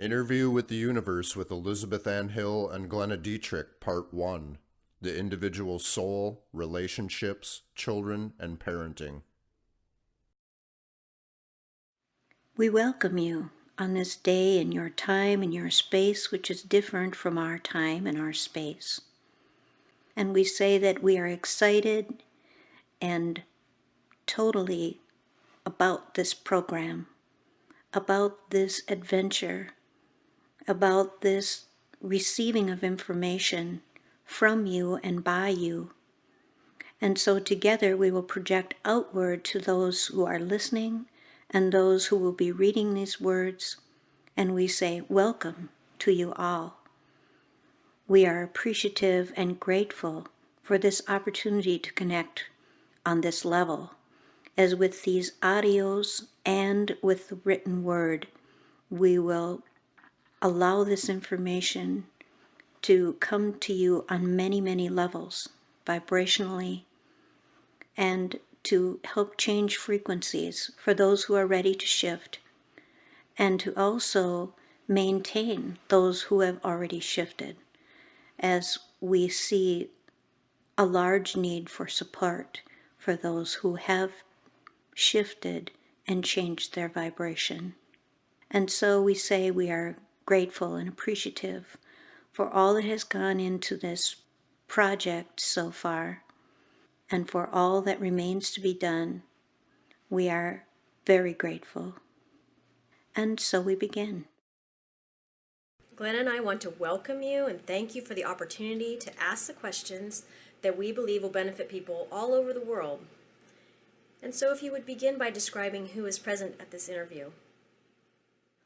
Interview with the Universe with Elizabeth Ann Hill and Glenna Dietrich, Part 1. The Individual Soul, Relationships, Children, and Parenting. We welcome you on this day in your time and your space, which is different from our time and our space. And we say that we are excited and totally about this program, about this adventure, about this receiving of information from you and by you. And so together we will project outward to those who are listening and those who will be reading these words, and we say, welcome to you all. We are appreciative and grateful for this opportunity to connect on this level, as with these audios and with the written word, we will allow this information to come to you on many, many levels, vibrationally, and to help change frequencies for those who are ready to shift, and to also maintain those who have already shifted, as we see a large need for support for those who have shifted and changed their vibration. And so we say we are grateful and appreciative for all that has gone into this project so far, and for all that remains to be done. We are very grateful. And so we begin. Glenna and I want to welcome you and thank you for the opportunity to ask the questions that we believe will benefit people all over the world. And so if you would begin by describing who is present at this interview.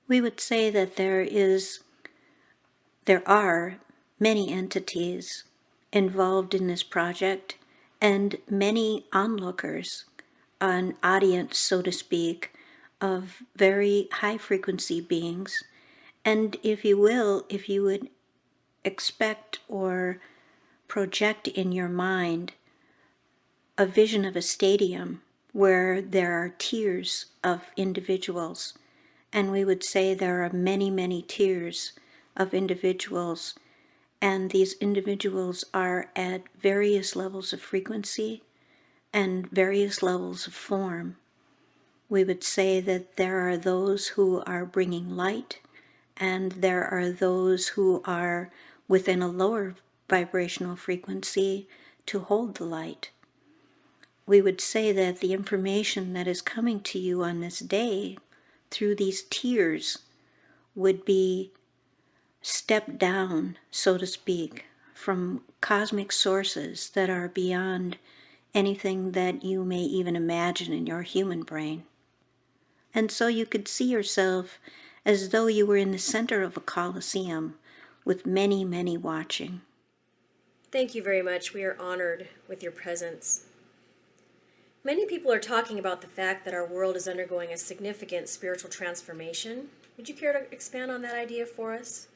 We would say that there are many entities involved in this project and many onlookers, an audience, so to speak, of very high frequency beings. And if you would expect or project in your mind a vision of a stadium where there are tiers of individuals, and we would say there are many, many tiers of individuals, and these individuals are at various levels of frequency and various levels of form. We would say that there are those who are bringing light, and there are those who are within a lower vibrational frequency to hold the light. We would say that the information that is coming to you on this day through these tiers would be stepped down, so to speak, from cosmic sources that are beyond anything that you may even imagine in your human brain. And so you could see yourself as though you were in the center of a coliseum with many, many watching. Thank you very much. We are honored with your presence. Many people are talking about the fact that our world is undergoing a significant spiritual transformation. Would you care to expand on that idea for us?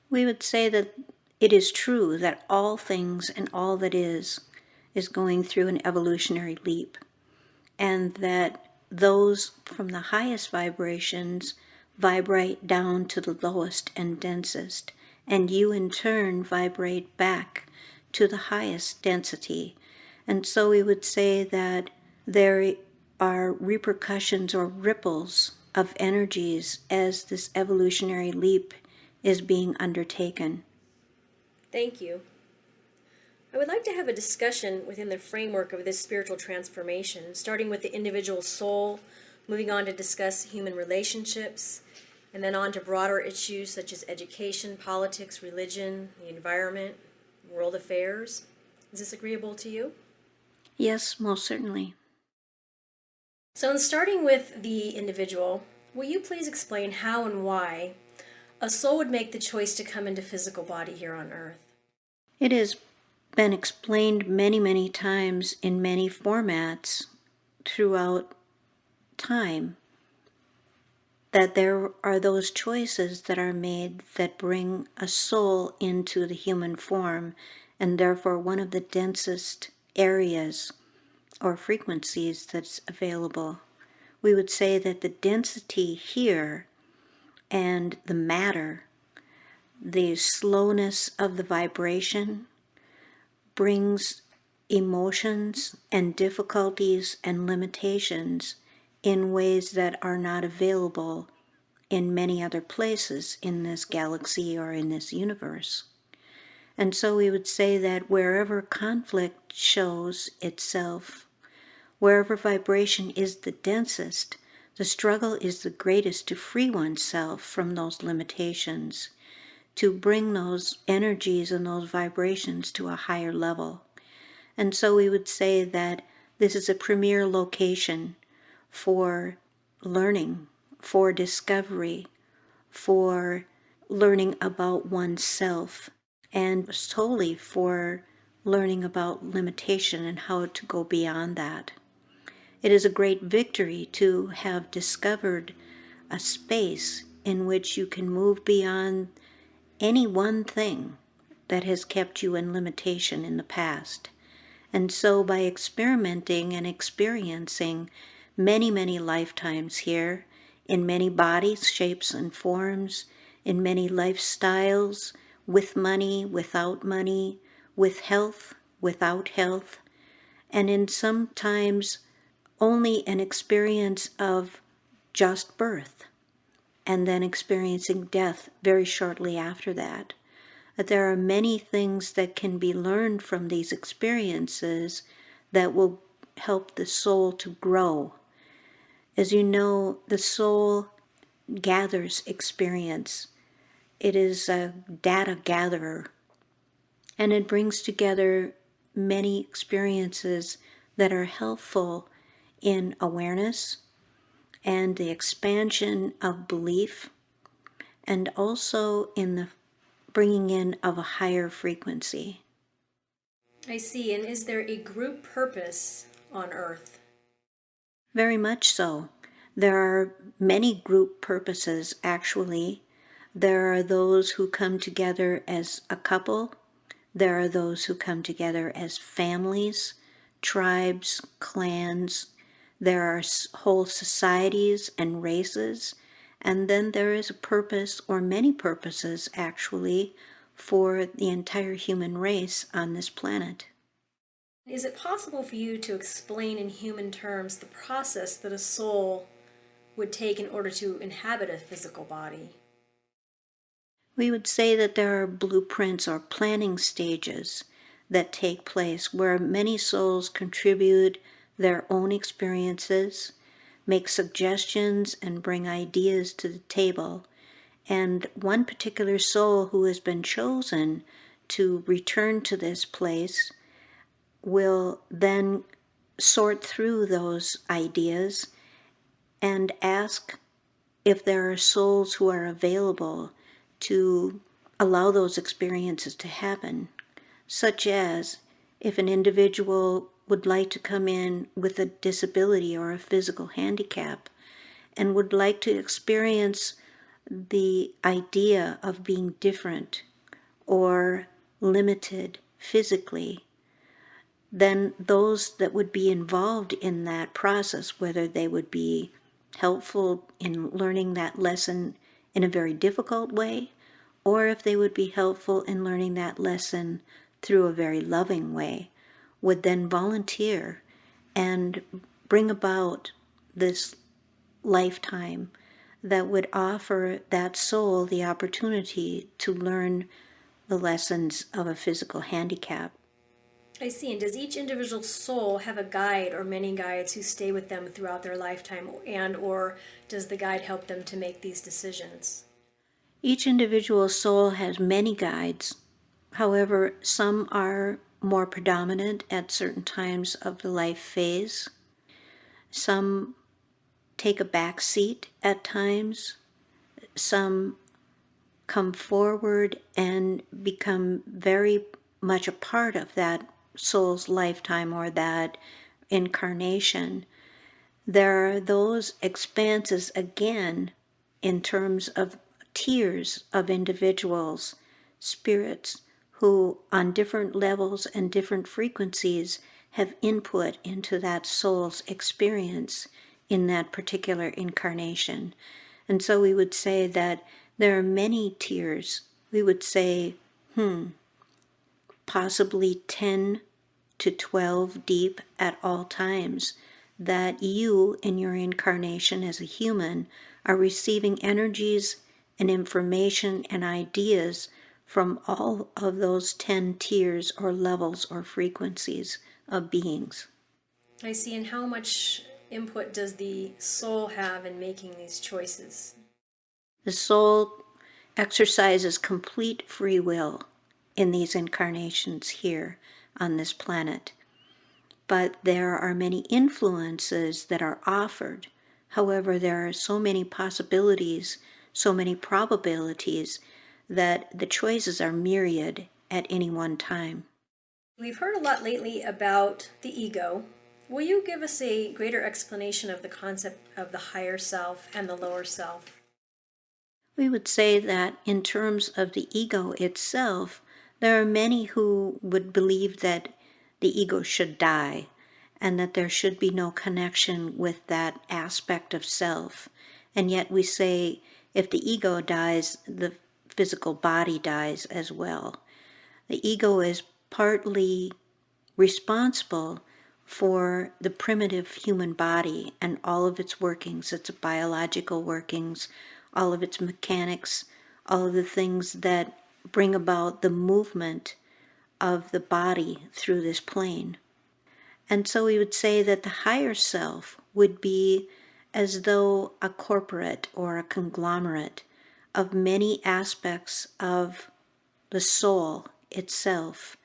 We would say that it is true that all things and all that is going through an evolutionary leap, and that those from the highest vibrations vibrate down to the lowest and densest, and you in turn vibrate back to the highest density. And so we would say that there are repercussions or ripples of energies as this evolutionary leap is being undertaken. Thank you. I would like to have a discussion within the framework of this spiritual transformation, starting with the individual soul, moving on to discuss human relationships, and then on to broader issues such as education, politics, religion, the environment, world affairs. Is this agreeable to you? Yes, most certainly. So in starting with the individual, will you please explain how and why a soul would make the choice to come into physical body here on Earth? It has been explained many, many times in many formats throughout time that there are those choices that are made that bring a soul into the human form, and therefore one of the densest areas or frequencies that's available. We would say that the density here and the matter, the slowness of the vibration, brings emotions and difficulties and limitations in ways that are not available in many other places in this galaxy or in this universe. And so we would say that wherever conflict shows itself, wherever vibration is the densest, the struggle is the greatest to free oneself from those limitations, to bring those energies and those vibrations to a higher level. And so we would say that this is a premier location for learning, for discovery, for learning about oneself, and solely for learning about limitation and how to go beyond that. It is a great victory to have discovered a space in which you can move beyond any one thing that has kept you in limitation in the past. And so by experimenting and experiencing many, many lifetimes here, in many bodies, shapes, and forms, in many lifestyles, with money, without money, with health, without health, and in sometimes only an experience of just birth, and then experiencing death very shortly after that. That there are many things that can be learned from these experiences that will help the soul to grow. As you know, the soul gathers experience. It is a data gatherer, and it brings together many experiences that are helpful in awareness and the expansion of belief, and also in the bringing in of a higher frequency. I see. And is there a group purpose on Earth? Very much so. There are many group purposes, actually. There are those who come together as a couple. There are those who come together as families, tribes, clans. There are whole societies and races. And then there is a purpose, or many purposes actually, for the entire human race on this planet. Is it possible for you to explain in human terms the process that a soul would take in order to inhabit a physical body? We would say that there are blueprints or planning stages that take place where many souls contribute their own experiences, make suggestions, and bring ideas to the table. And one particular soul who has been chosen to return to this place will then sort through those ideas and ask if there are souls who are available to allow those experiences to happen, such as if an individual would like to come in with a disability or a physical handicap and would like to experience the idea of being different or limited physically, then those that would be involved in that process, whether they would be helpful in learning that lesson in a very difficult way, or if they would be helpful in learning that lesson through a very loving way, would then volunteer and bring about this lifetime that would offer that soul the opportunity to learn the lessons of a physical handicap. I see. And does each individual soul have a guide or many guides who stay with them throughout their lifetime, and or does the guide help them to make these decisions? Each individual soul has many guides. However, some are more predominant at certain times of the life phase. Some take a back seat at times. Some come forward and become very much a part of that soul's lifetime or that incarnation. There are those expanses again in terms of tiers of individuals, spirits, who on different levels and different frequencies have input into that soul's experience in that particular incarnation. And so we would say that there are many tiers. We would say, possibly 10 to 12 deep at all times, that you in your incarnation as a human are receiving energies and information and ideas from all of those 10 tiers or levels or frequencies of beings. I see. And how much input does the soul have in making these choices? The soul exercises complete free will in these incarnations here on this planet. But there are many influences that are offered. However, there are so many possibilities, so many probabilities, that the choices are myriad at any one time. We've heard a lot lately about the ego. Will you give us a greater explanation of the concept of the higher self and the lower self? We would say that in terms of the ego itself, there are many who would believe that the ego should die and that there should be no connection with that aspect of self. And yet we say if the ego dies, the physical body dies as well. The ego is partly responsible for the primitive human body and all of its workings, its biological workings, all of its mechanics, all of the things that bring about the movement of the body through this plane. And so we would say that the higher self would be as though a corporate or a conglomerate of many aspects of the soul itself,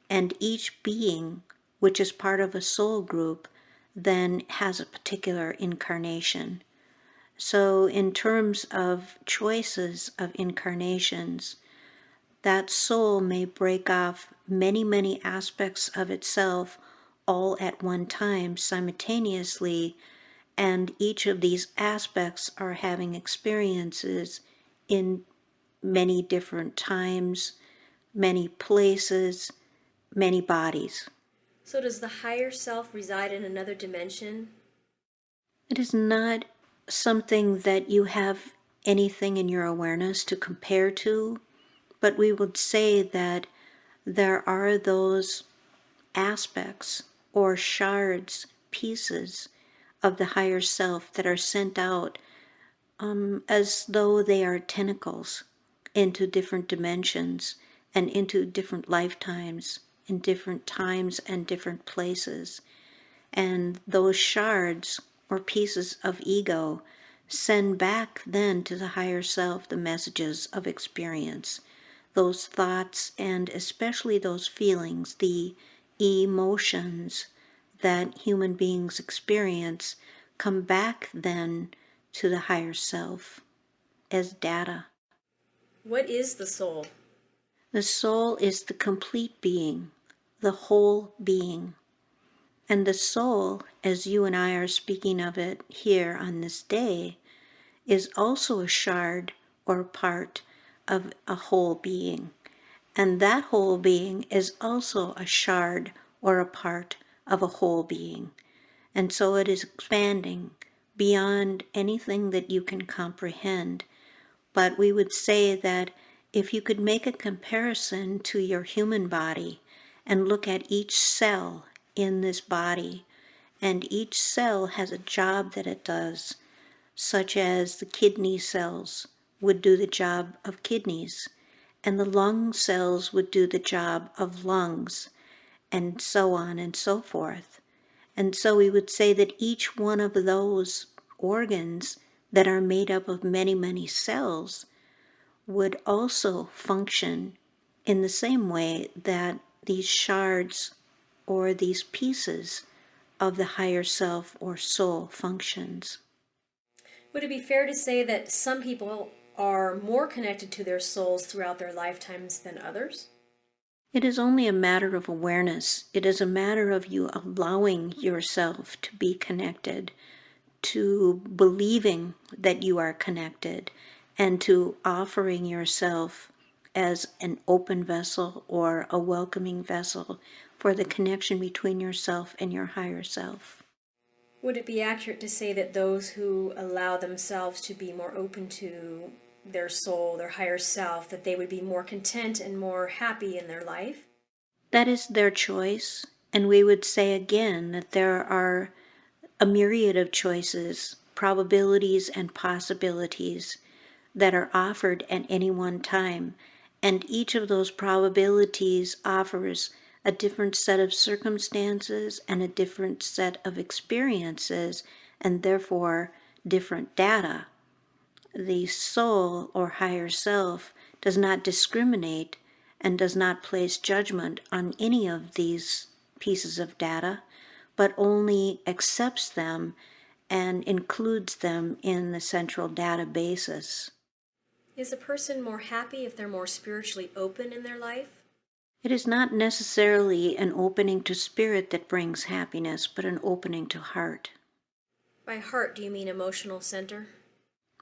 and each being, which is part of a soul group, then has a particular incarnation. So in terms of choices of incarnations, that soul may break off many, many aspects of itself all at one time simultaneously, and each of these aspects are having experiences in many different times, many places, many bodies. So, does the higher self reside in another dimension? It is not something that you have anything in your awareness to compare to, but we would say that there are those aspects or shards, pieces of the higher self that are sent out as though they are tentacles into different dimensions and into different lifetimes, in different times and different places. And those shards or pieces of ego send back then to the higher self the messages of experience, those thoughts, and especially those feelings, the emotions that human beings experience, come back then to the higher self as data. What is the soul? The soul is the complete being, the whole being. And the soul, as you and I are speaking of it here on this day, is also a shard or part of a whole being. And that whole being is also a shard or a part of a whole being. And so it is expanding beyond anything that you can comprehend. But we would say that if you could make a comparison to your human body and look at each cell in this body, and each cell has a job that it does, such as the kidney cells would do the job of kidneys, and the lung cells would do the job of lungs, and so on and so forth. And so we would say that each one of those organs that are made up of many, many cells would also function in the same way that these shards or these pieces of the higher self or soul functions. Would it be fair to say that some people are more connected to their souls throughout their lifetimes than others? It is only a matter of awareness. It is a matter of you allowing yourself to be connected, to believing that you are connected, and to offering yourself as an open vessel or a welcoming vessel for the connection between yourself and your higher self. Would it be accurate to say that those who allow themselves to be more open to their soul, their higher self, that they would be more content and more happy in their life? That is their choice, and we would say again that there are a myriad of choices, probabilities, and possibilities that are offered at any one time, and each of those probabilities offers a different set of circumstances and a different set of experiences, and therefore different data. The soul or higher self does not discriminate and does not place judgment on any of these pieces of data, but only accepts them and includes them in the central databases. Is a person more happy if they're more spiritually open in their life? It is not necessarily an opening to spirit that brings happiness, but an opening to heart. By heart, do you mean emotional center?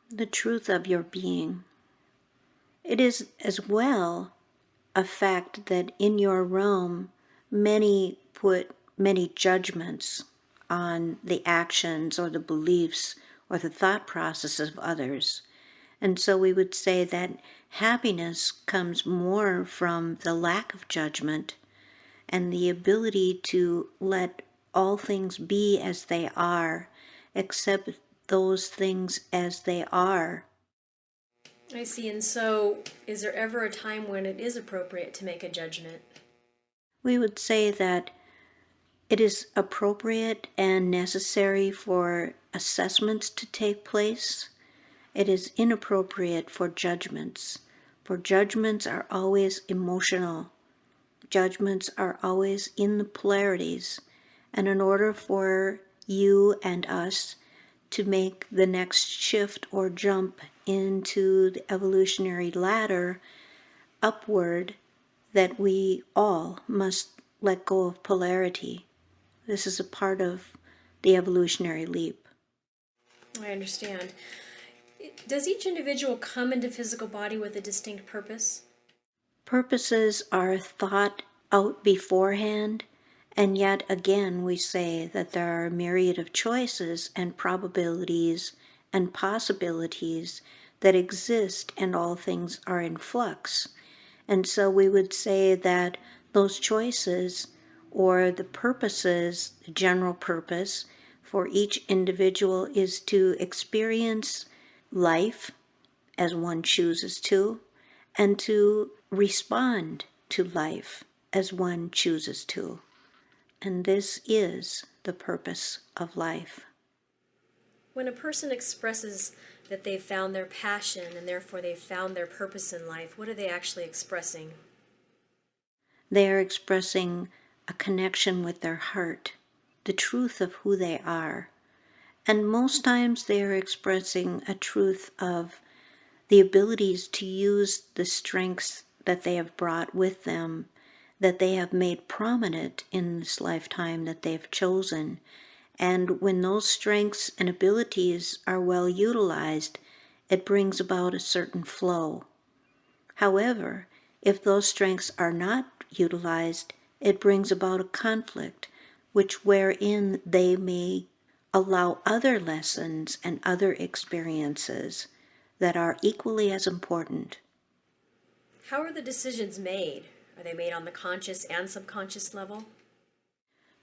The truth of your being. It is as well a fact that in your realm, many put many judgments on the actions or the beliefs or the thought processes of others. And so we would say that happiness comes more from the lack of judgment and the ability to let all things be as they are, accept those things as they are. I see. And so, is there ever a time when it is appropriate to make a judgment? We would say that it is appropriate and necessary for assessments to take place. It is inappropriate for judgments are always emotional. Judgments are always in the polarities. And in order for you and us to make the next shift or jump into the evolutionary ladder upward, that we all must let go of polarity. This is a part of the evolutionary leap. I understand. Does each individual come into physical body with a distinct purpose? Purposes are thought out beforehand, and yet again we say that there are a myriad of choices and probabilities and possibilities that exist, and all things are in flux. And so we would say that those choices or the purposes, the general purpose for each individual is to experience life as one chooses to, and to respond to life as one chooses to. And this is the purpose of life. When a person expresses that they've found their passion and therefore they've found their purpose in life, what are they actually expressing? They are expressing a connection with their heart, the truth of who they are. And most times they are expressing a truth of the abilities to use the strengths that they have brought with them, that they have made prominent in this lifetime that they've chosen. And when those strengths and abilities are well utilized, it brings about a certain flow. However, if those strengths are not utilized, it brings about a conflict, wherein they may allow other lessons and other experiences that are equally as important. How are the decisions made? Are they made on the conscious and subconscious level?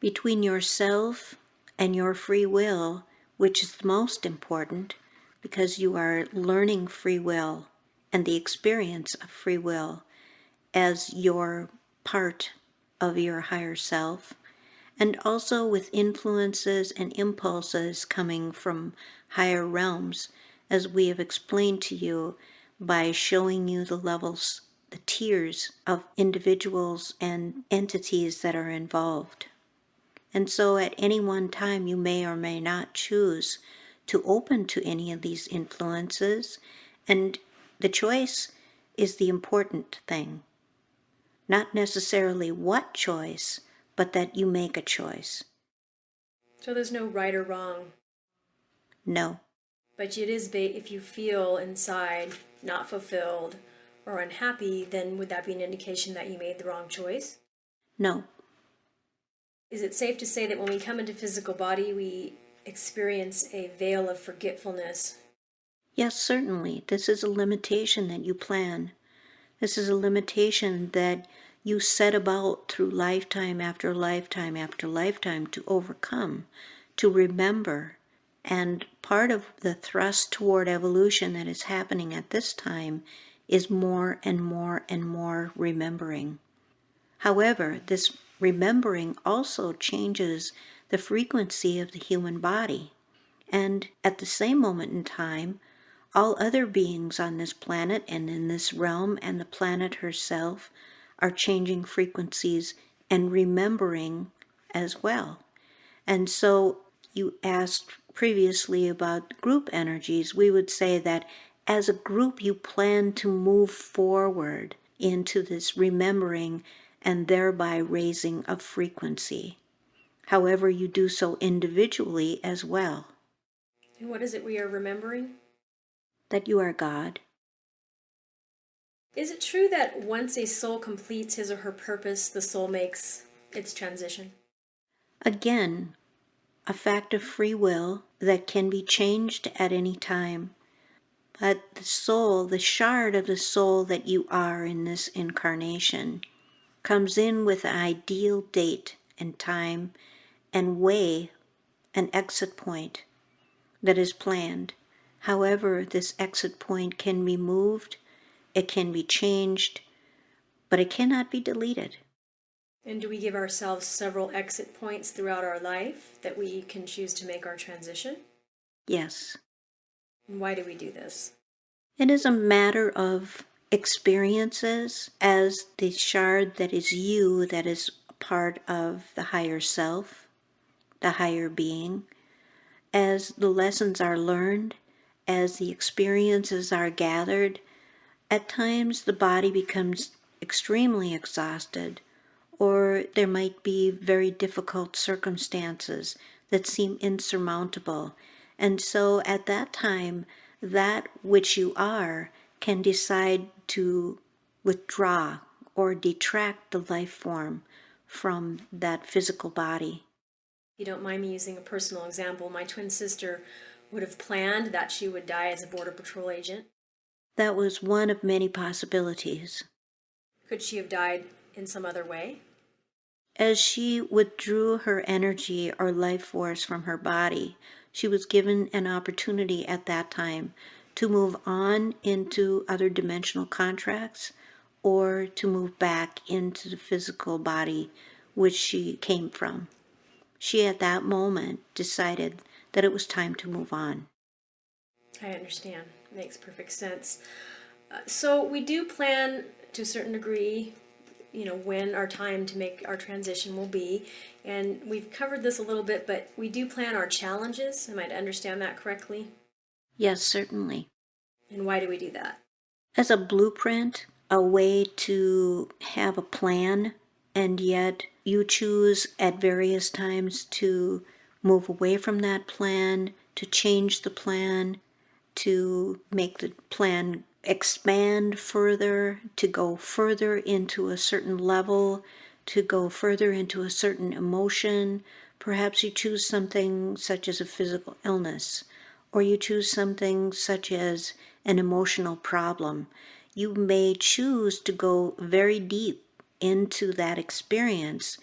Between yourself and your free will, which is the most important, because you are learning free will and the experience of free will as your part of your higher self, and also with influences and impulses coming from higher realms, as we have explained to you by showing you the levels, the tiers of individuals and entities that are involved. And so at any one time you may or may not choose to open to any of these influences, and the choice is the important thing. Not necessarily what choice, but that you make a choice. So there's no right or wrong. No. But it is if you feel inside not fulfilled or unhappy, then would that be an indication that you made the wrong choice? No. Is it safe to say that when we come into physical body, experience a veil of forgetfulness. Yes, certainly. This is a limitation that you plan. This is a limitation that you set about through lifetime after lifetime after lifetime to overcome, to remember. And part of the thrust toward evolution that is happening at this time is more and more and more remembering. However, this remembering also changes the frequency of the human body. And at the same moment in time, all other beings on this planet and in this realm and the planet herself are changing frequencies and remembering as well. And so you asked previously about group energies. We would say that as a group you plan to move forward into this remembering and thereby raising of frequency. However, you do so individually as well. And what is it we are remembering? That you are God. Is it true that once a soul completes his or her purpose, the soul makes its transition? Again, a fact of free will that can be changed at any time. But the soul, the shard of the soul that you are in this incarnation, comes in with an ideal date and time and way, an exit point that is planned. However, this exit point can be moved, it can be changed, but it cannot be deleted. And do we give ourselves several exit points throughout our life that we can choose to make our transition? Yes. And why do we do this? It is a matter of experiences as the shard that is you, that is a part of the higher self, the higher being. As the lessons are learned, as the experiences are gathered, at times the body becomes extremely exhausted, or there might be very difficult circumstances that seem insurmountable. And so at that time, that which you are can decide to withdraw or detract the life form from that physical body. If you don't mind me using a personal example, my twin sister would have planned that she would die as a Border Patrol agent. That was one of many possibilities. Could she have died in some other way? As she withdrew her energy or life force from her body, she was given an opportunity at that time to move on into other dimensional contracts or to move back into the physical body which she came from. She at that moment decided that it was time to move on. I understand. Makes perfect sense. So we do plan to a certain degree, when our time to make our transition will be. And we've covered this a little bit, but we do plan our challenges. Am I to understand that correctly? Yes, certainly. And why do we do that? As a blueprint, a way to have a plan, and yet you choose at various times to move away from that plan, to change the plan, to make the plan expand further, to go further into a certain level, to go further into a certain emotion. Perhaps you choose something such as a physical illness, or you choose something such as an emotional problem. You may choose to go very deep into that experience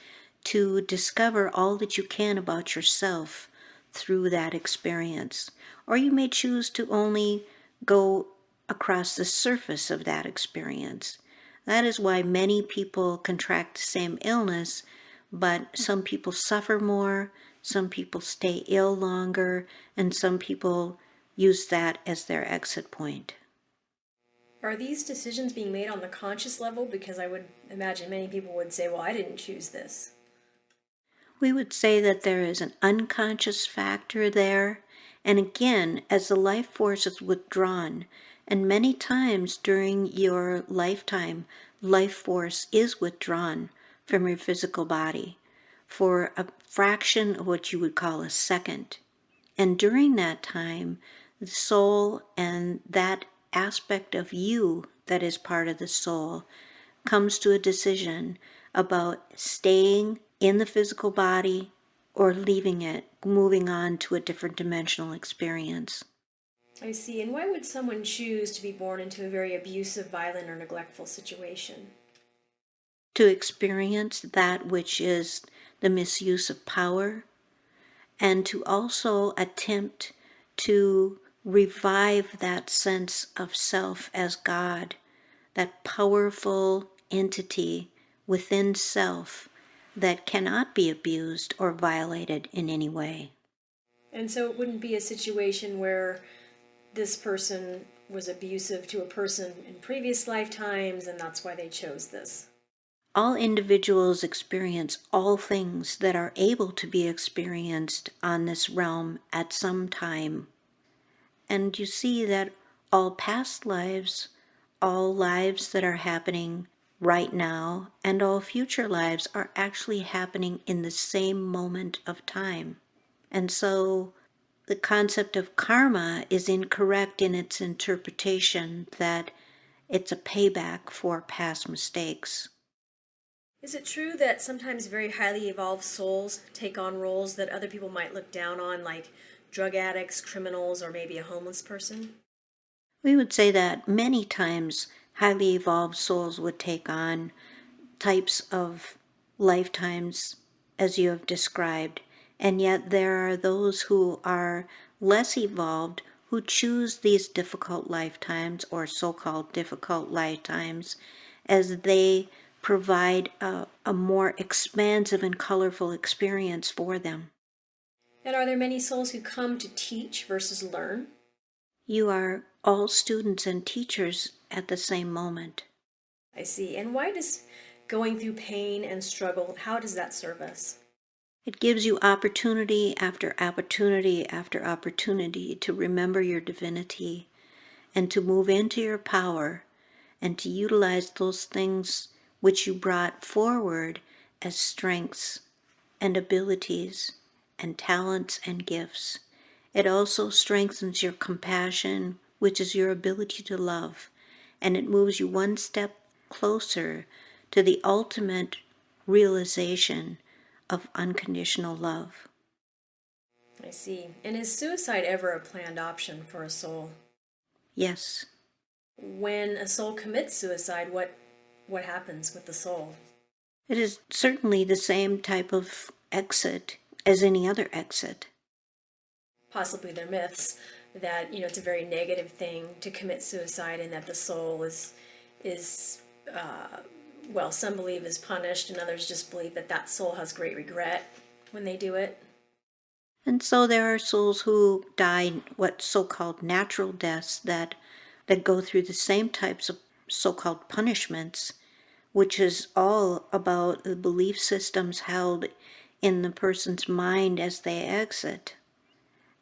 to discover all that you can about yourself through that experience. Or you may choose to only go across the surface of that experience. That is why many people contract the same illness, but some people suffer more, some people stay ill longer, and some people use that as their exit point. Are these decisions being made on the conscious level? Because I would imagine many people would say, well, I didn't choose this. We would say that there is an unconscious factor there. And again, as the life force is withdrawn, and many times during your lifetime, life force is withdrawn from your physical body for a fraction of what you would call a second. And during that time, the soul and that aspect of you that is part of the soul comes to a decision about staying in the physical body or leaving it, moving on to a different dimensional experience. I see. And why would someone choose to be born into a very abusive, violent, or neglectful situation? To experience that which is the misuse of power, and to also attempt to revive that sense of self as God, that powerful entity within self that cannot be abused or violated in any way. And so it wouldn't be a situation where this person was abusive to a person in previous lifetimes and that's why they chose this. All individuals experience all things that are able to be experienced on this realm at some time. And you see that all past lives, all lives that are happening right now, and all future lives are actually happening in the same moment of time. And so the concept of karma is incorrect in its interpretation that it's a payback for past mistakes. Is it true that sometimes very highly evolved souls take on roles that other people might look down on, like drug addicts, criminals, or maybe a homeless person? We would say that many times highly evolved souls would take on types of lifetimes as you have described, and yet there are those who are less evolved who choose these difficult lifetimes or so-called difficult lifetimes as they provide a more expansive and colorful experience for them. And are there many souls who come to teach versus learn? You are all students and teachers at the same moment. I see. And why does going through pain and struggle, how does that serve us? It gives you opportunity after opportunity after opportunity to remember your divinity and to move into your power and to utilize those things which you brought forward as strengths and abilities and talents and gifts. It also strengthens your compassion, which is your ability to love, and it moves you one step closer to the ultimate realization of unconditional love. I see. And is suicide ever a planned option for a soul? Yes, When a soul commits suicide, what happens with the soul? it is certainly the same type of exit as any other exit. Possibly they're myths that it's a very negative thing to commit suicide and that the soul is well, some believe is punished and others just believe that that soul has great regret when they do it. And so there are souls who die what so-called natural deaths that go through the same types of so-called punishments, which is all about the belief systems held in the person's mind as they exit.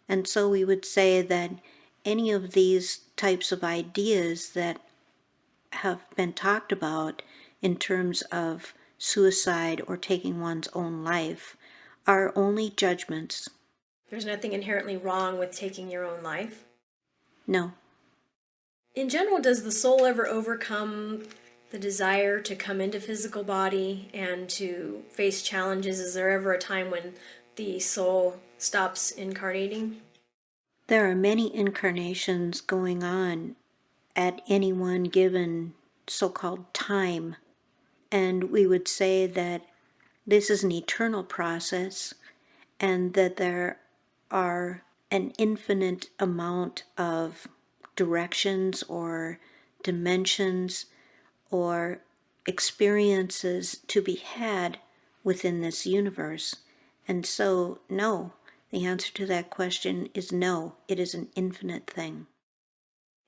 And so we would say that any of these types of ideas that have been talked about in terms of suicide or taking one's own life are only judgments. There's nothing inherently wrong with taking your own life. No. In general, does the soul ever overcome the desire to come into physical body and to face challenges? Is there ever a time when the soul stops incarnating? There are many incarnations going on at any one given so-called time, and we would say that this is an eternal process and that there are an infinite amount of directions or dimensions or experiences to be had within this universe. And so, no, the answer to that question is no, it is an infinite thing.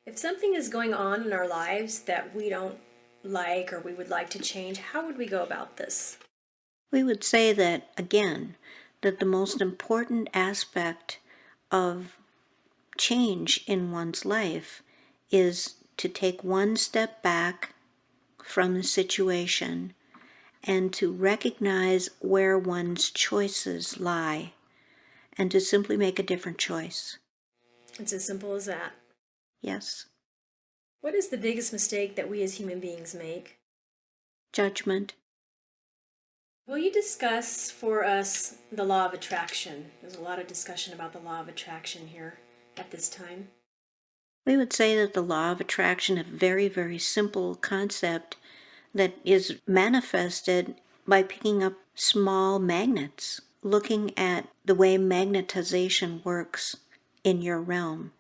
If something is going on in our lives that we don't like or we would like to change, how would we go about this? We would say that, again, that the most important aspect of change in one's life is to take one step back from the situation and to recognize where one's choices lie and to simply make a different choice. It's as simple as that. Yes. What is the biggest mistake that we as human beings make? Judgment. Will you discuss for us the law of attraction? There's a lot of discussion about the law of attraction here at this time. We would say that the law of attraction is a very, very simple concept that is manifested by picking up small magnets, looking at the way magnetization works in your realm.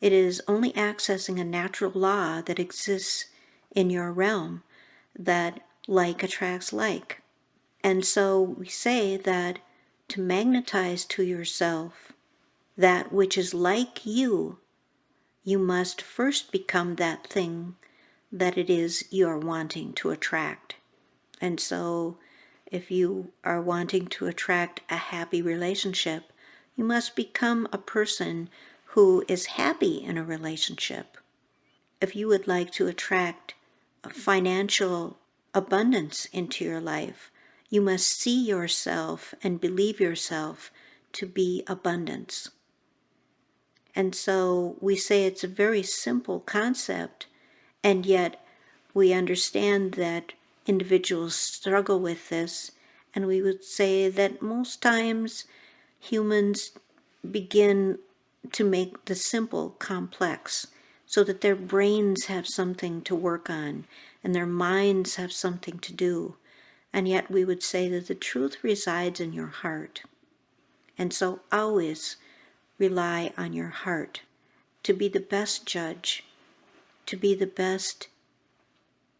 It is only accessing a natural law that exists in your realm, that like attracts like. And so we say that to magnetize to yourself that which is like you, you must first become that thing that it is you are wanting to attract. And so if you are wanting to attract a happy relationship, you must become a person who is happy in a relationship. If you would like to attract financial abundance into your life, you must see yourself and believe yourself to be abundance. And so we say it's a very simple concept, and yet we understand that individuals struggle with this, and we would say that most times humans begin to make the simple complex so that their brains have something to work on and their minds have something to do. And yet we would say that the truth resides in your heart. And so always rely on your heart to be the best judge, to be the best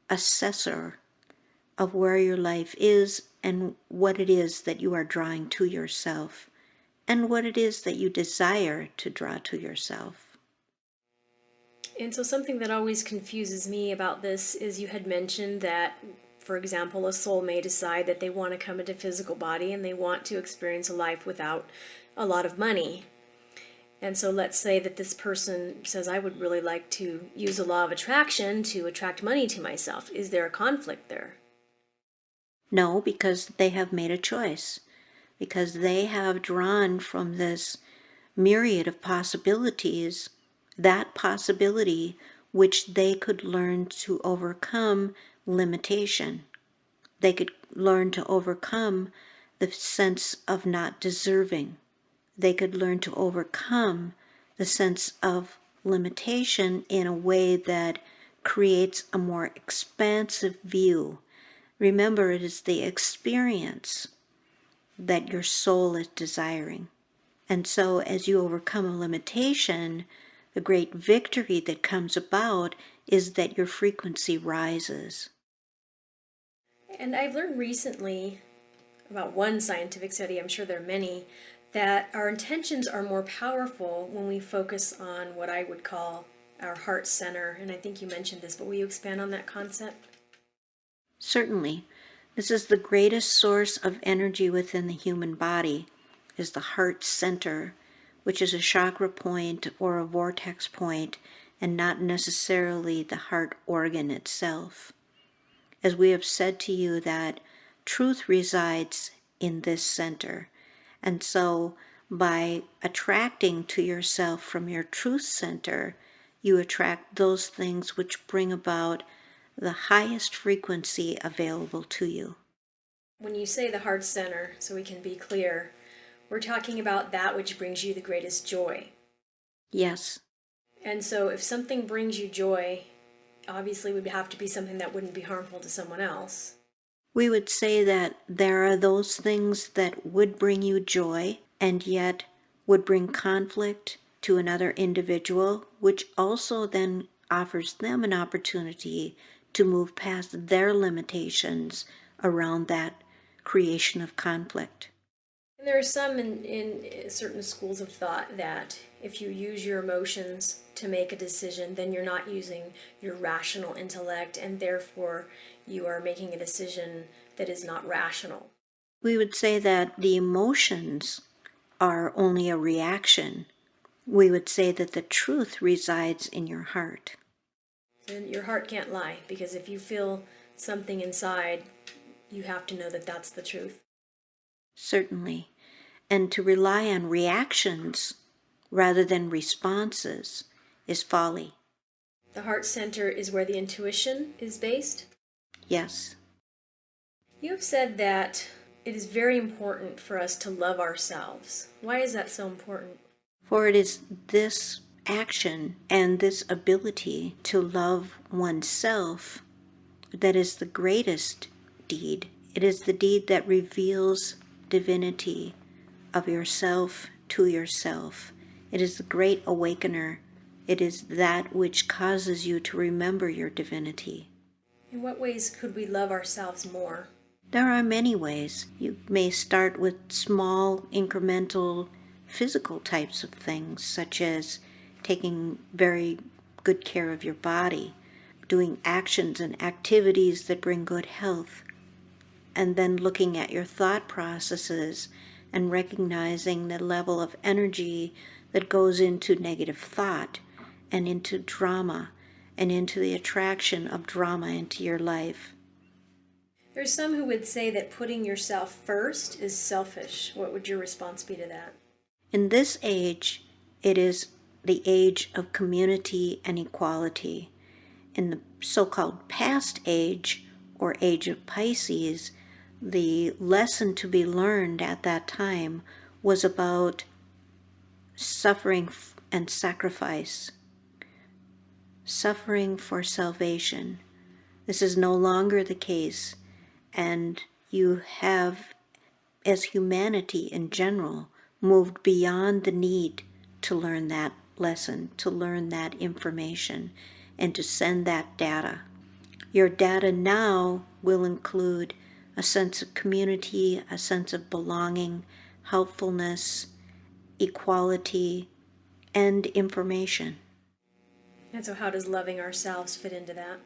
assessor of where your life is and what it is that you are drawing to yourself and what it is that you desire to draw to yourself. And so something that always confuses me about this is you had mentioned that, for example, a soul may decide that they want to come into physical body and they want to experience a life without a lot of money. And so let's say that this person says, I would really like to use the law of attraction to attract money to myself. Is there a conflict there? No, because they have made a choice, because they have drawn from this myriad of possibilities that possibility which they could learn to overcome limitation. They could learn to overcome the sense of not deserving. They could learn to overcome the sense of limitation in a way that creates a more expansive view. Remember, it is the experience that your soul is desiring. And so as you overcome a limitation, the great victory that comes about is that your frequency rises. And I've learned recently about one scientific study, I'm sure there are many, that our intentions are more powerful when we focus on what I would call our heart center. And I think you mentioned this, but will you expand on that concept? Certainly. This is the greatest source of energy within the human body, is the heart center, which is a chakra point or a vortex point, and not necessarily the heart organ itself. As we have said to you, that truth resides in this center. And so by attracting to yourself from your truth center, you attract those things which bring about the highest frequency available to you. When you say the heart center, so we can be clear, we're talking about that which brings you the greatest joy. Yes. And so if something brings you joy, obviously would have to be something that wouldn't be harmful to someone else. We would say that there are those things that would bring you joy and yet would bring conflict to another individual, which also then offers them an opportunity to move past their limitations around that creation of conflict. And there are some in certain schools of thought that if you use your emotions to make a decision, then you're not using your rational intellect, and therefore you are making a decision that is not rational. We would say that the emotions are only a reaction. We would say that the truth resides in your heart. And your heart can't lie, because if you feel something inside, you have to know that that's the truth. Certainly. And to rely on reactions rather than responses is folly. The heart center is where the intuition is based. Yes. You have said that it is very important for us to love ourselves. Why is that so important? For it is this action and this ability to love oneself that is the greatest deed. It is the deed that reveals divinity of yourself to yourself. It is the great awakener. It is that which causes you to remember your divinity. In what ways could we love ourselves more? There are many ways. You may start with small, incremental, physical types of things, such as taking very good care of your body, doing actions and activities that bring good health, and then looking at your thought processes and recognizing the level of energy that goes into negative thought and into drama and into the attraction of drama into your life. There's some who would say that putting yourself first is selfish. What would your response be to that? In this age, it is the age of community and equality. In the so-called past age, or age of Pisces, the lesson to be learned at that time was about suffering and sacrifice, suffering for salvation. This is no longer the case, and you have, as humanity in general, moved beyond the need to learn that lesson, to learn that information, and to send that data. Your data now will include a sense of community, a sense of belonging, helpfulness, equality, and information. And so how does loving ourselves fit into that?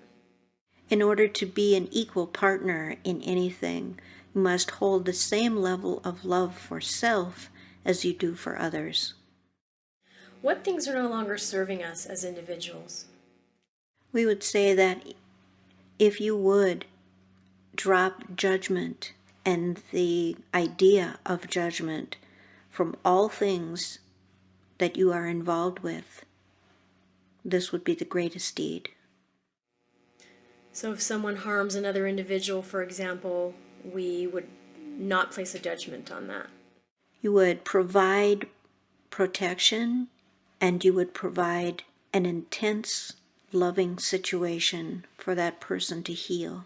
In order to be an equal partner in anything, you must hold the same level of love for self as you do for others. What things are no longer serving us as individuals? We would say that if you would drop judgment and the idea of judgment from all things that you are involved with, this would be the greatest deed. So if someone harms another individual, for example, we would not place a judgment on that. You would provide protection, and you would provide an intense, loving situation for that person to heal.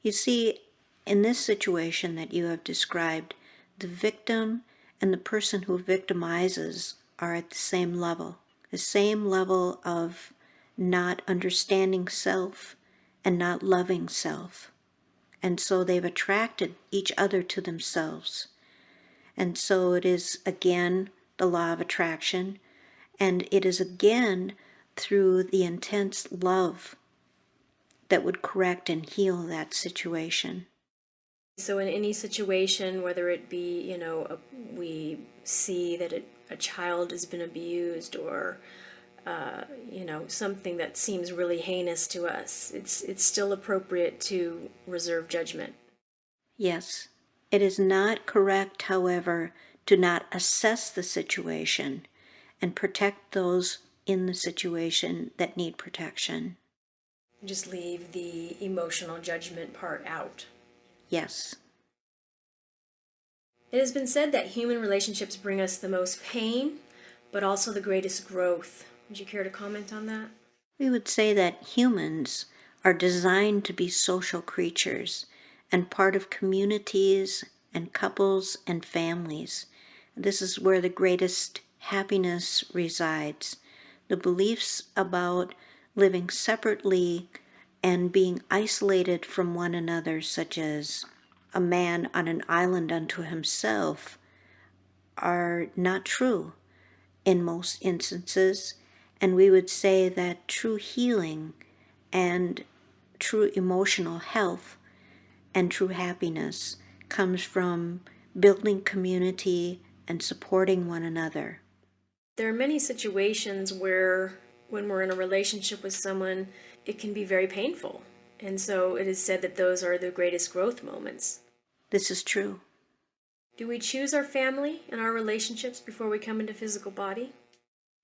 You see, in this situation that you have described, the victim and the person who victimizes are at the same level of not understanding self and not loving self. And so they've attracted each other to themselves. And so it is again the law of attraction, and it is again through the intense love that would correct and heal that situation. So in any situation, whether it be, we see that a child has been abused or, something that seems really heinous to us, it's still appropriate to reserve judgment. Yes, it is not correct, however, to not assess the situation and protect those in the situation that need protection. Just leave the emotional judgment part out. Yes. It has been said that human relationships bring us the most pain, but also the greatest growth. Would you care to comment on that? We would say that humans are designed to be social creatures and part of communities and couples and families. This is where the greatest happiness resides. The beliefs about living separately and being isolated from one another, such as a man on an island unto himself, are not true in most instances. And we would say that true healing and true emotional health and true happiness comes from building community and supporting one another. There are many situations where when we're in a relationship with someone, it can be very painful. And so it is said that those are the greatest growth moments. This is true. Do we choose our family and our relationships before we come into physical body?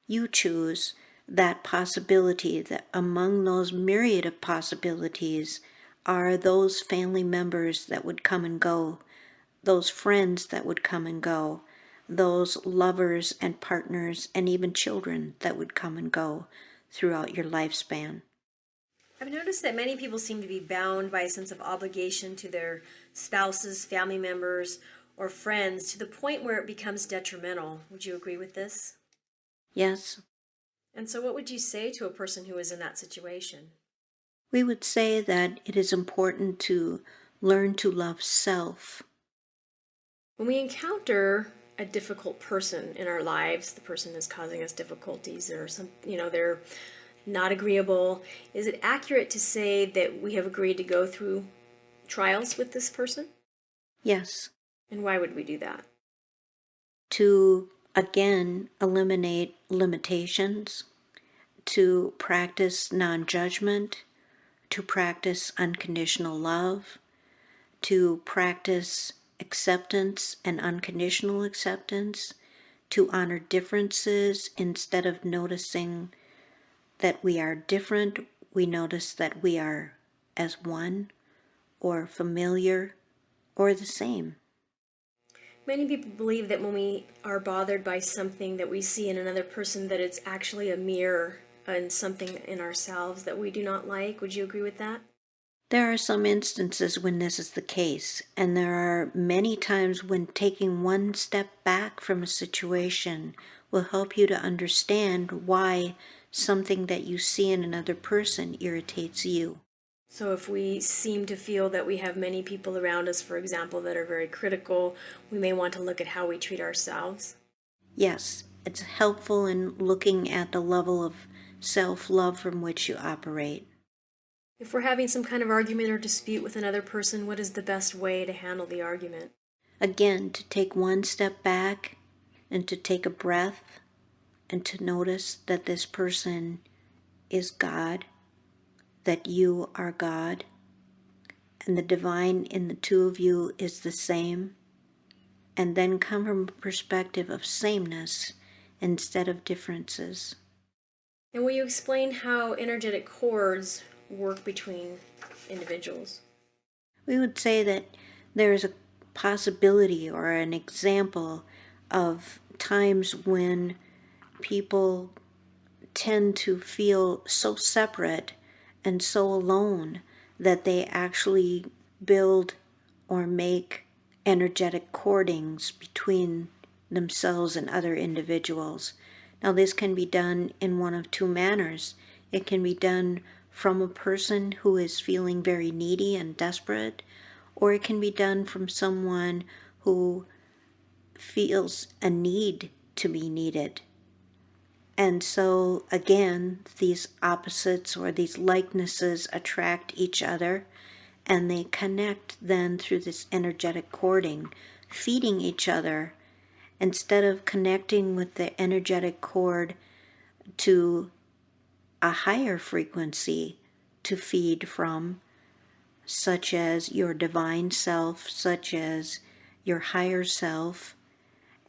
You choose that possibility, that among those myriad of possibilities are those family members that would come and go, those friends that would come and go, those lovers and partners and even children that would come and go throughout your lifespan. I've noticed that many people seem to be bound by a sense of obligation to their spouses, family members, or friends to the point where it becomes detrimental. Would you agree with this? Yes, And so, what would you say to a person who is in that situation? we would say that it is important to learn to love self. When we encounter a difficult person in our lives, the person is causing us difficulties, or they're not agreeable, is it accurate to say that we have agreed to go through trials with this person? Yes, And why would we do that? to again eliminate limitations, to practice non-judgment, to practice unconditional love, to practice acceptance and unconditional acceptance, to honor differences instead of noticing that we are different, we notice that we are as one or familiar or the same. Many people believe that when we are bothered by something that we see in another person, that it's actually a mirror and something in ourselves that we do not like. Would you agree with that? There are some instances when this is the case, and there are many times when taking one step back from a situation will help you to understand why something that you see in another person irritates you. So if we seem to feel that we have many people around us, for example, that are very critical, we may want to look at how we treat ourselves. Yes, it's helpful in looking at the level of self-love from which you operate. If we're having some kind of argument or dispute with another person, what is the best way to handle the argument? Again, to take one step back and to take a breath and to notice that this person is God, that you are God, and the divine in the two of you is the same, and then come from a perspective of sameness instead of differences. And will you explain how energetic cords work between individuals? We would say that there is a possibility or an example of times when people tend to feel so separate and so alone that they actually build or make energetic cordings between themselves and other individuals. Now, this can be done in one of two manners. It can be done from a person who is feeling very needy and desperate, or it can be done from someone who feels a need to be needed. And so, again, these opposites or these likenesses attract each other, and they connect then through this energetic cording, feeding each other instead of connecting with the energetic cord to a higher frequency to feed from, such as your divine self, such as your higher self,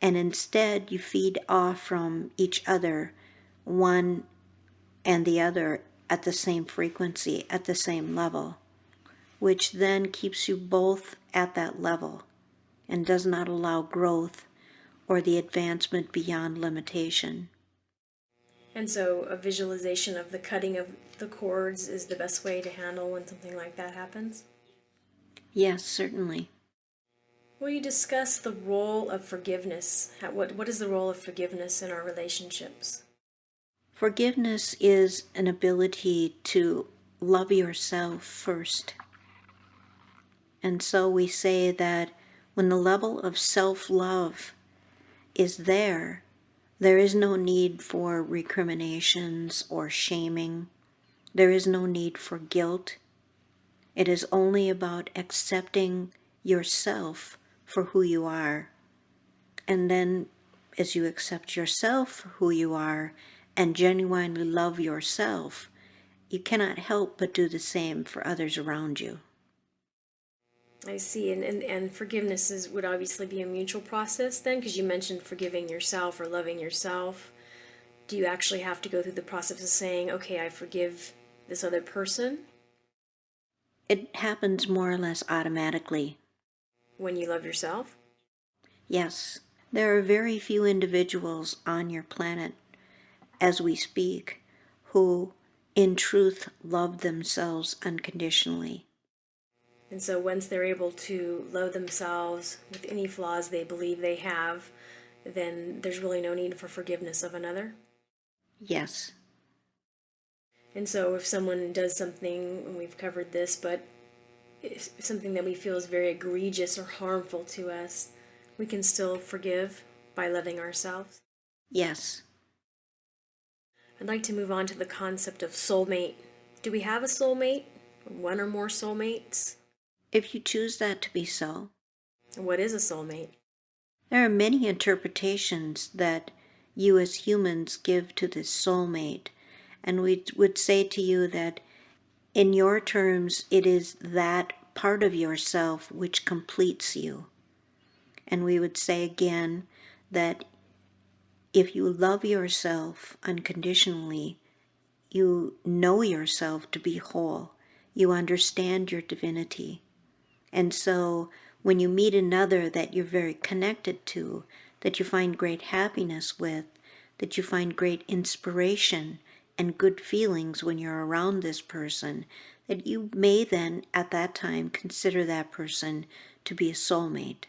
and instead you feed off from each other, one and the other at the same frequency, at the same level, which then keeps you both at that level and does not allow growth or the advancement beyond limitation. And so a visualization of the cutting of the cords is the best way to handle when something like that happens? Yes, certainly. Will you discuss the role of forgiveness? What is the role of forgiveness in our relationships? Forgiveness is an ability to love yourself first. And so we say that when the level of self-love is there, there is no need for recriminations or shaming. There is no need for guilt. It is only about accepting yourself for who you are. And then as you accept yourself for who you are and genuinely love yourself, you cannot help but do the same for others around you. I see, and would obviously be a mutual process then, because you mentioned forgiving yourself or loving yourself. Do you actually have to go through the process of saying, okay, I forgive this other person? It happens more or less automatically. when you love yourself? Yes, there are very few individuals on your planet as we speak who in truth love themselves unconditionally. And so once they're able to love themselves with any flaws they believe they have, then there's really no need for forgiveness of another. Yes. And so if someone does something, and we've covered this, but it's something that we feel is very egregious or harmful to us, we can still forgive by loving ourselves. Yes. I'd like to move on to the concept of soulmate. Do we have a soulmate? One or more soulmates? If you choose that to be so. What is a soulmate? There are many interpretations that you as humans give to this soulmate, and we would say to you that in your terms it is that part of yourself which completes you. And we would say again that if you love yourself unconditionally, you know yourself to be whole. You understand your divinity. And so when you meet another that you're very connected to, that you find great happiness with, that you find great inspiration and good feelings when you're around this person, that you may then at that time consider that person to be a soulmate.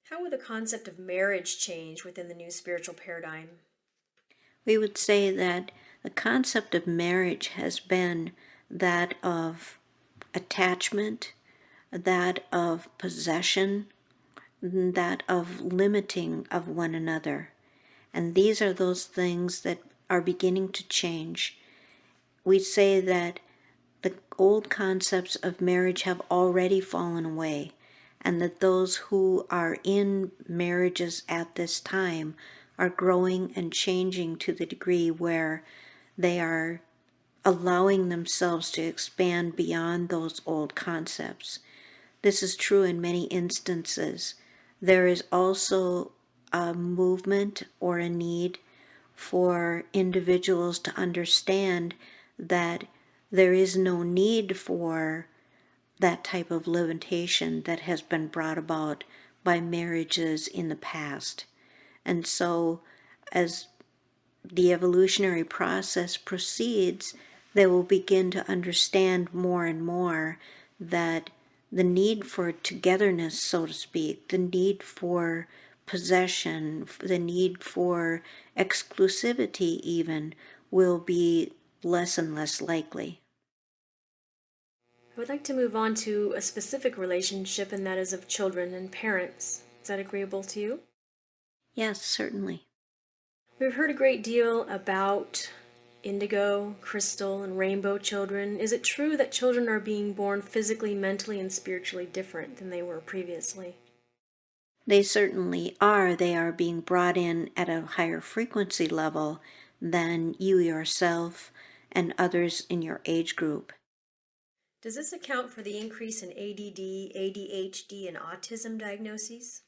How would the concept of marriage change within the new spiritual paradigm? We would say that the concept of marriage has been that of attachment, that of possession, that of limiting of one another. And these are those things that are beginning to change. We say that the old concepts of marriage have already fallen away, and that those who are in marriages at this time are growing and changing to the degree where they are allowing themselves to expand beyond those old concepts. This is true in many instances. There is also a movement or a need for individuals to understand that there is no need for that type of limitation that has been brought about by marriages in the past. And so, as the evolutionary process proceeds, they will begin to understand more and more that the need for togetherness, so to speak, the need for possession, the need for exclusivity even, will be less and less likely. I would like to move on to a specific relationship, and that is of children and parents. Is that agreeable to you? Yes, certainly. We've heard a great deal about indigo, crystal, and rainbow children. Is it true that children are being born physically, mentally, and spiritually different than they were previously? They certainly are. They are being brought in at a higher frequency level than you yourself and others in your age group. Does this account for the increase in ADD, ADHD, and autism diagnoses?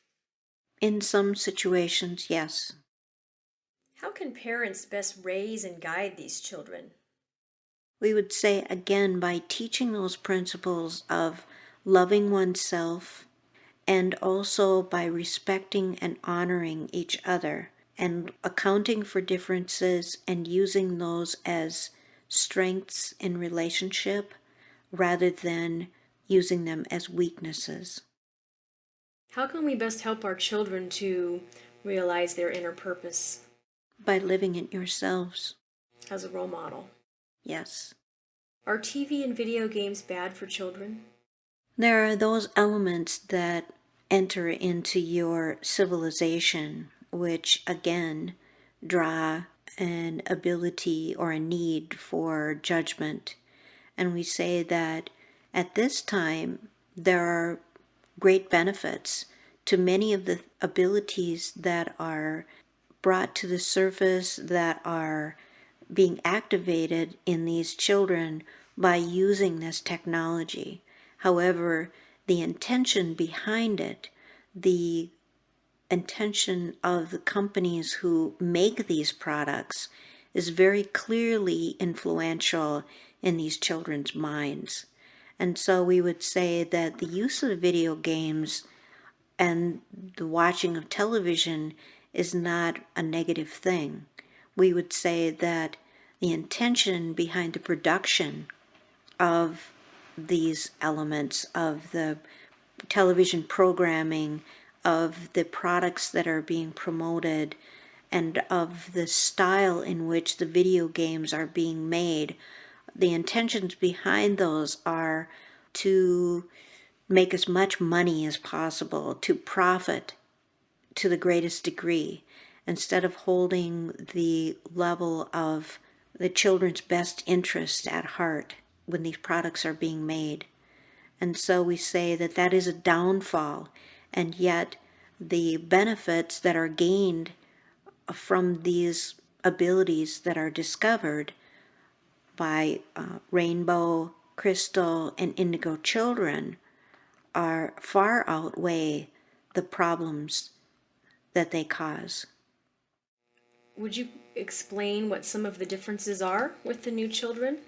In some situations, yes. How can parents best raise and guide these children? We would say again by teaching those principles of loving oneself and also by respecting and honoring each other and accounting for differences and using those as strengths in relationship rather than using them as weaknesses. How can we best help our children to realize their inner purpose? By living it yourselves. As a role model. Yes. Are TV and video games bad for children? There are those elements that enter into your civilization, which again draw an ability or a need for judgment. And we say that at this time there are great benefits to many of the abilities that are brought to the surface, that are being activated in these children by using this technology. However, the intention behind it, the intention of the companies who make these products, is very clearly influential in these children's minds. And so we would say that the use of video games and the watching of television is not a negative thing. We would say that the intention behind the production of these elements, of the television programming, of the products that are being promoted, and of the style in which the video games are being made, the intentions behind those are to make as much money as possible, to profit to the greatest degree, instead of holding the level of the children's best interest at heart when these products are being made. And so we say that that is a downfall, and yet the benefits that are gained from these abilities that are discovered by rainbow, crystal, and indigo children are far outweigh the problems that they cause. Would you explain what some of the differences are with the new children?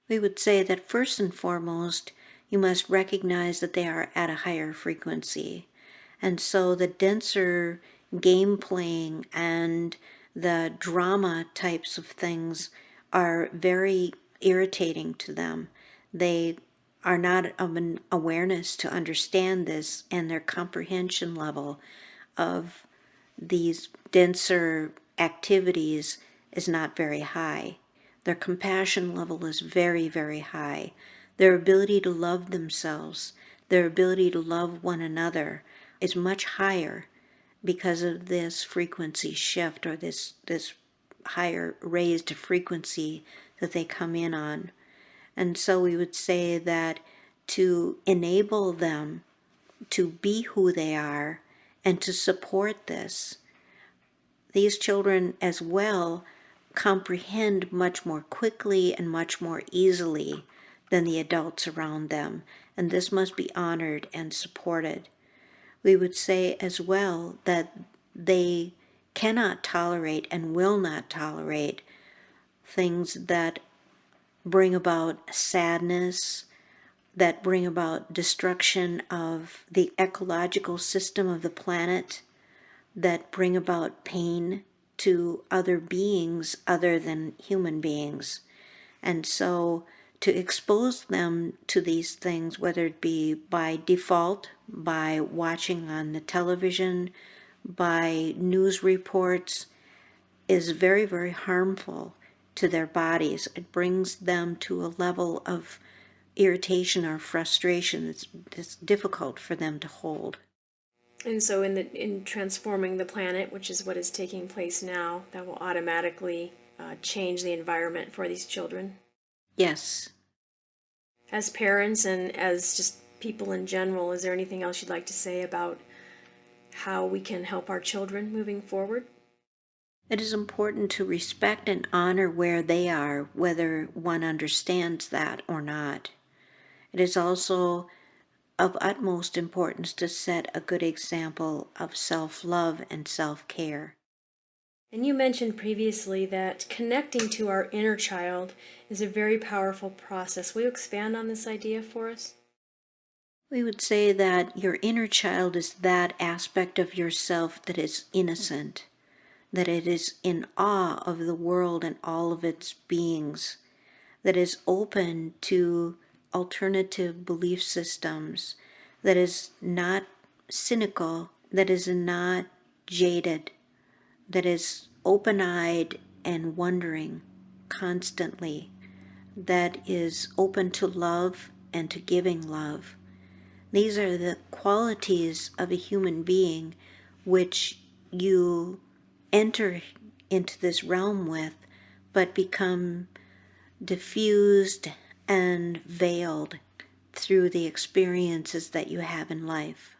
We would say that first and foremost, you must recognize that they are at a higher frequency. And so the denser game playing and the drama types of things are very irritating to them. They are not of an awareness to understand this, and their comprehension level of these denser activities is not very high. Their compassion level is very, very high. Their ability to love themselves, their ability to love one another is much higher because of this frequency shift, or this higher raised frequency that they come in on. And so we would say that to enable them to be who they are and to support this, these children as well comprehend much more quickly and much more easily than the adults around them, and this must be honored and supported. We would say as well that they cannot tolerate and will not tolerate things that bring about sadness, that bring about destruction of the ecological system of the planet, that bring about pain to other beings other than human beings. And so to expose them to these things, whether it be by default, by watching on the television, by news reports, is very, very harmful to their bodies. It brings them to a level of irritation or frustration that's difficult for them to hold. And so in transforming the planet, which is what is taking place now, that will automatically change the environment for these children. Yes. As parents and as just people in general, is there anything else you'd like to say about how we can help our children moving forward? It is important to respect and honor where they are, whether one understands that or not. It is also of utmost importance to set a good example of self-love and self-care. And you mentioned previously that connecting to our inner child is a very powerful process. Will you expand on this idea for us? We would say that your inner child is that aspect of yourself that is innocent, that it is in awe of the world and all of its beings, that is open to alternative belief systems, that is not cynical, that is not jaded, that is open-eyed and wondering constantly, that is open to love and to giving love. These are the qualities of a human being which you enter into this realm with, but become diffused and veiled through the experiences that you have in life.